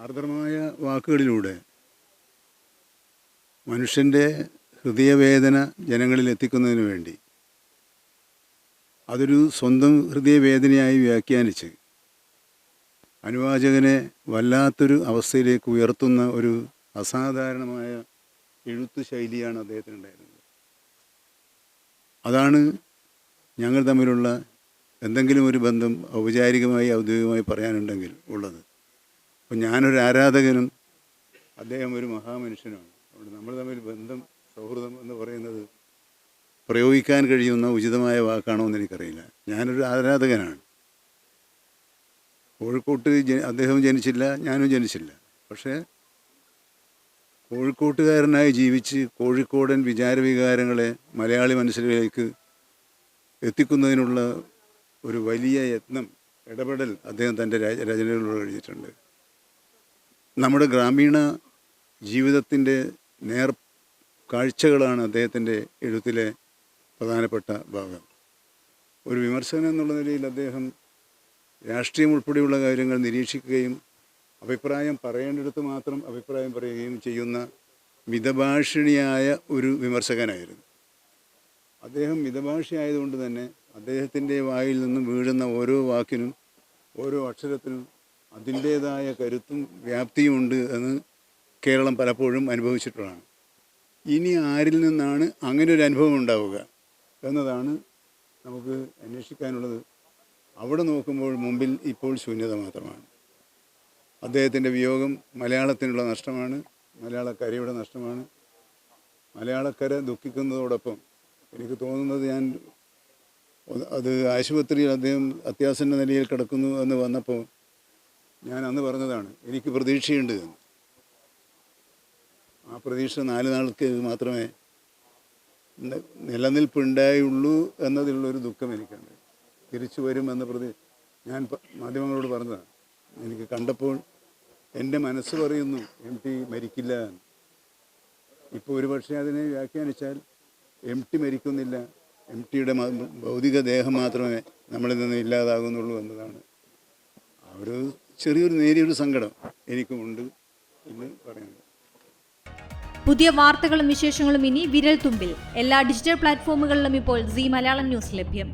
ആർദ്രമായ വാക്കുകളിലൂടെ മനുഷ്യൻ്റെ ഹൃദയവേദന ജനങ്ങളിൽ എത്തിക്കുന്നതിന് വേണ്ടി അതൊരു സ്വന്തം ഹൃദയവേദനയായി വ്യാഖ്യാനിച്ച് അനുവാചകനെ വല്ലാത്തൊരു അവസ്ഥയിലേക്ക് ഉയർത്തുന്ന ഒരു അസാധാരണമായ എഴുത്തു ശൈലിയാണ് അദ്ദേഹത്തിനുണ്ടായിരുന്നത്. അതാണ് ഞങ്ങൾ തമ്മിലുള്ള എന്തെങ്കിലും ഒരു ബന്ധം ഔപചാരികമായി ഔദ്യോഗികമായി പറയാനുണ്ടെങ്കിൽ ഉള്ളത്. അപ്പോൾ ഞാനൊരു ആരാധകനും അദ്ദേഹം ഒരു മഹാമനുഷ്യനുമാണ്. അതുകൊണ്ട് നമ്മൾ തമ്മിൽ ബന്ധം, സൗഹൃദം എന്ന് പറയുന്നത് പ്രയോഗിക്കാൻ കഴിയുന്ന ഉചിതമായ വാക്കാണോ എന്ന് എനിക്കറിയില്ല. ഞാനൊരു ആരാധകനാണ്. കോഴിക്കോട്ട് അദ്ദേഹം ജനിച്ചില്ല, ഞാനും ജനിച്ചില്ല. പക്ഷേ കോഴിക്കോട്ടുകാരനായി ജീവിച്ച് കോഴിക്കോടൻ വിചാരവികാരങ്ങളെ മലയാളി മനസ്സിലേക്ക് എത്തിക്കുന്നതിനുള്ള ഒരു വലിയ യത്നം, ഇടപെടൽ അദ്ദേഹം തൻ്റെ രചനകളിലൂടെ എഴുതിയിട്ടുണ്ട്. നമ്മുടെ ഗ്രാമീണ ജീവിതത്തിൻ്റെ നേർ കാഴ്ചകളാണ് അദ്ദേഹത്തിൻ്റെ എഴുത്തിലെ പ്രധാനപ്പെട്ട ഭാഗം. ഒരു വിമർശകൻ എന്നുള്ള നിലയിൽ അദ്ദേഹം രാഷ്ട്രീയം ഉൾപ്പെടെയുള്ള കാര്യങ്ങൾ നിരീക്ഷിക്കുകയും അഭിപ്രായം പറയേണ്ടിടത്ത് മാത്രം അഭിപ്രായം പറയുകയും ചെയ്യുന്ന മിതഭാഷിണിയായ ഒരു വിമർശകനായിരുന്നു അദ്ദേഹം. മിതഭാഷയായതുകൊണ്ട് തന്നെ അദ്ദേഹത്തിൻ്റെ വായിൽ നിന്നും വീഴുന്ന ഓരോ വാക്കിനും ഓരോ അക്ഷരത്തിനും അതിൻ്റേതായ കരുത്തും വ്യാപ്തിയുമുണ്ട് എന്ന് കേരളം പലപ്പോഴും അനുഭവിച്ചിട്ടുള്ളതാണ്. ഇനി ആരിൽ നിന്നാണ് അങ്ങനെ ഒരു അനുഭവം ഉണ്ടാവുക എന്നതാണ് നമുക്ക് അന്വേഷിക്കാനുള്ളത്. അവിടെ നോക്കുമ്പോൾ മുമ്പിൽ ഇപ്പോൾ ശൂന്യത മാത്രമാണ്. അദ്ദേഹത്തിൻ്റെ വിയോഗം മലയാളത്തിനുള്ള നഷ്ടമാണ്, മലയാളക്കരയുടെ നഷ്ടമാണ്. മലയാളക്കര ദുഃഖിക്കുന്നതോടൊപ്പം എനിക്ക് തോന്നുന്നത്, അത് ആശുപത്രിയിൽ അദ്ദേഹം അത്യാസന്ന നിലയിൽ കിടക്കുന്നു എന്ന് വന്നപ്പോൾ ഞാൻ അന്ന് പറഞ്ഞതാണ്, എനിക്ക് പ്രതീക്ഷയുണ്ട് എന്ന്. ആ പ്രതീക്ഷ 4 നാൾക്ക് മാത്രമേ നിലനിൽപ്പുണ്ടായുള്ളൂ എന്നതിലുള്ളൊരു ദുഃഖം എനിക്കുണ്ട്. തിരിച്ചു വരുമെന്ന ഞാൻ മാധ്യമങ്ങളോട് പറഞ്ഞതാണ്. എനിക്ക് കണ്ടപ്പോൾ എൻ്റെ മനസ്സ് പറയുന്നു MT മരിക്കില്ല എന്ന്. ഇപ്പോൾ ഒരു പക്ഷേ അതിനെ വ്യാഖ്യാനിച്ചാൽ MT മരിക്കുന്നില്ല, MTയുടെ ഭൗതിക ദേഹം മാത്രമേ നമ്മളിൽ നിന്ന് ഇല്ലാതാകുന്നുള്ളൂ എന്നതാണ്. ആ ഒരു ചെറിയൊരു നേരിയൊരു സങ്കടം എനിക്കുമുണ്ട് എന്ന് പറയുന്നത്. പുതിയ വാർത്തകളും വിശേഷങ്ങളും ഇനി വിരൽ തുമ്പിൽ. എല്ലാ ഡിജിറ്റൽ പ്ലാറ്റ്ഫോമുകളിലും ഇപ്പോൾ സീ മലയാളം ന്യൂസ് ലഭ്യം.